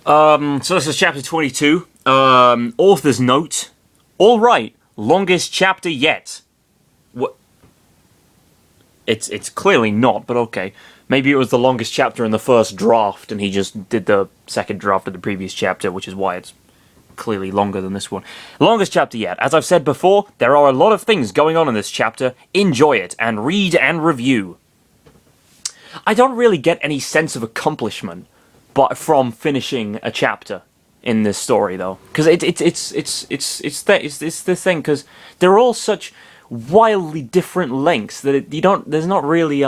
So this is chapter 22. Author's note. All right, longest chapter yet. What? It's clearly not, but okay. Maybe it was the longest chapter in the first draft, and he just did the second draft of the previous chapter, which is why it's clearly longer than this one. Longest chapter yet. As I've said before, there are a lot of things going on in this chapter. Enjoy it, and read and review. I don't really get any sense of accomplishment but from finishing a chapter in this story, though, because it's the thing, because they're all such wildly different lengths that there's not really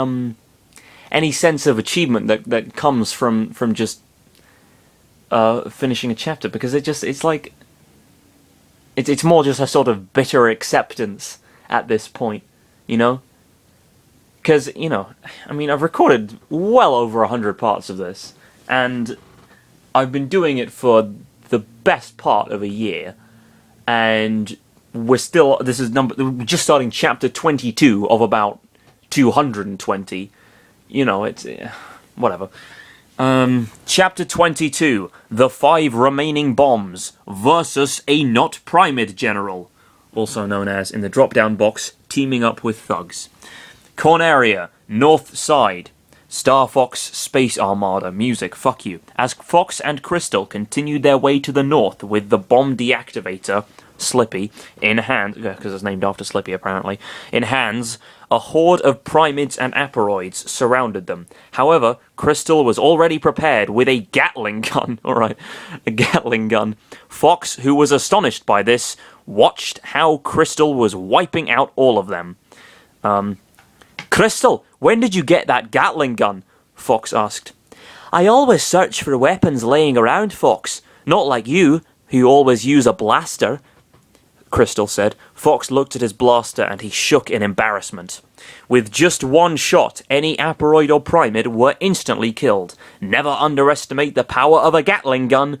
any sense of achievement that comes from just finishing a chapter, because it's like it's more just a sort of bitter acceptance at this point, you know. Because, I mean, I've recorded well over 100 parts of this, and I've been doing it for the best part of a year, and we're just starting chapter 22 of about 220. It's whatever. Chapter 22, The 5 Remaining Bombs versus a not Primate General, also known as, in the drop-down box, Teaming Up with Thugs. Corneria, North Side. Star Fox Space Armada, music, fuck you. As Fox and Krystal continued their way to the north with the bomb deactivator, Slippy, in hand, because it's named after Slippy apparently, in hands, a horde of primates and aporoids surrounded them. However, Krystal was already prepared with a Gatling gun. Alright, a Gatling gun. Fox, who was astonished by this, watched how Krystal was wiping out all of them. Krystal, when did you get that Gatling gun? Fox asked. I always search for weapons laying around, Fox. Not like you, who always use a blaster, Krystal said. Fox looked at his blaster and he shook in embarrassment. With just one shot, any aporoid or primate were instantly killed. Never underestimate the power of a Gatling gun.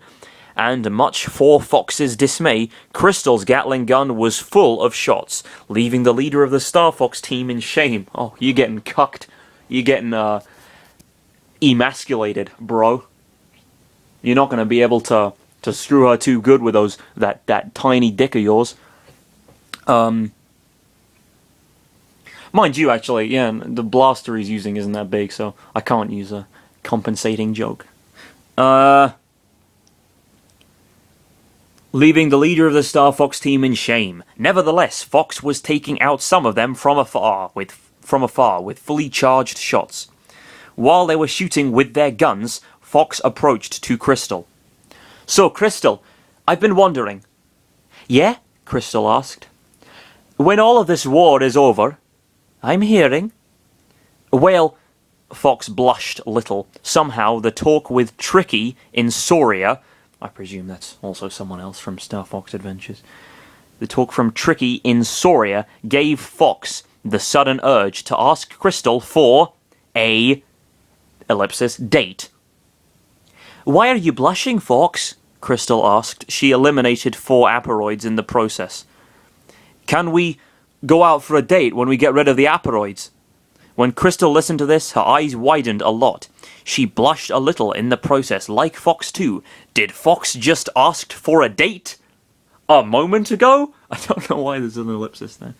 And much for Fox's dismay, Krystal's Gatling gun was full of shots, leaving the leader of the Star Fox team in shame. Oh, you're getting cucked. You're getting, emasculated, bro. You're not going to be able to screw her too good with that tiny dick of yours. Mind you, actually, yeah, the blaster he's using isn't that big, so I can't use a compensating joke. Leaving the leader of the Star Fox team in shame. Nevertheless, Fox was taking out some of them from afar with fully charged shots. While they were shooting with their guns, Fox approached to Krystal. So, Krystal, I've been wondering. Yeah? Krystal asked. When all of this war is over, I'm hearing. Well, Fox blushed a little. Somehow, the talk with Tricky in Soria, I presume that's also someone else from Star Fox Adventures. The talk from Tricky in Soria gave Fox the sudden urge to ask Krystal for a date. Why are you blushing, Fox? Krystal asked. She eliminated 4 aporoids in the process. Can we go out for a date when we get rid of the aporoids? When Krystal listened to this, her eyes widened a lot. She blushed a little in the process, like Fox too. Did Fox just ask for a date? A moment ago? I don't know why there's an ellipsis there.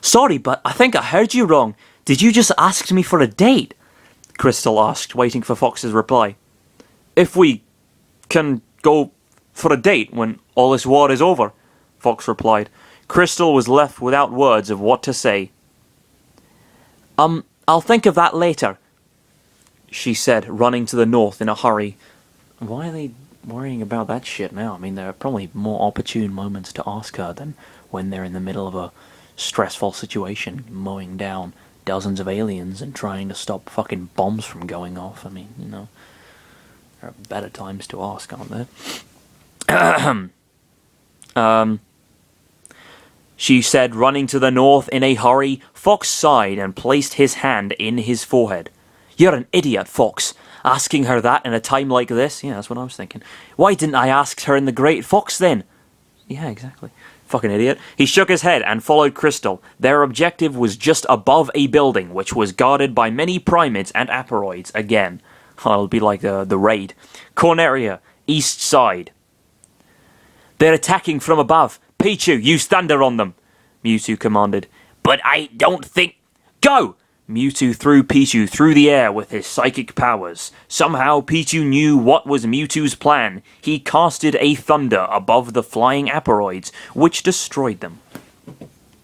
Sorry, but I think I heard you wrong. Did you just ask me for a date? Krystal asked, waiting for Fox's reply. If we can go for a date when all this war is over, Fox replied. Krystal was left without words of what to say. I'll think of that later, she said, running to the north in a hurry. Why are they worrying about that shit now? I mean, there are probably more opportune moments to ask her than when they're in the middle of a stressful situation, mowing down dozens of aliens and trying to stop fucking bombs from going off. I mean, there are better times to ask, aren't there? She said, running to the north in a hurry. Fox sighed and placed his hand in his forehead. You're an idiot, Fox. Asking her that in a time like this? Yeah, that's what I was thinking. Why didn't I ask her in the Great Fox then? Yeah, exactly. Fucking idiot. He shook his head and followed Krystal. Their objective was just above a building, which was guarded by many primates and aporoids again. It'll be like the raid. Corneria, east side. They're attacking from above. Pichu, use thunder on them, Mewtwo commanded. But I don't think... Go! Mewtwo threw Pichu through the air with his psychic powers. Somehow Pichu knew what was Mewtwo's plan. He casted a thunder above the flying Aporoids, which destroyed them.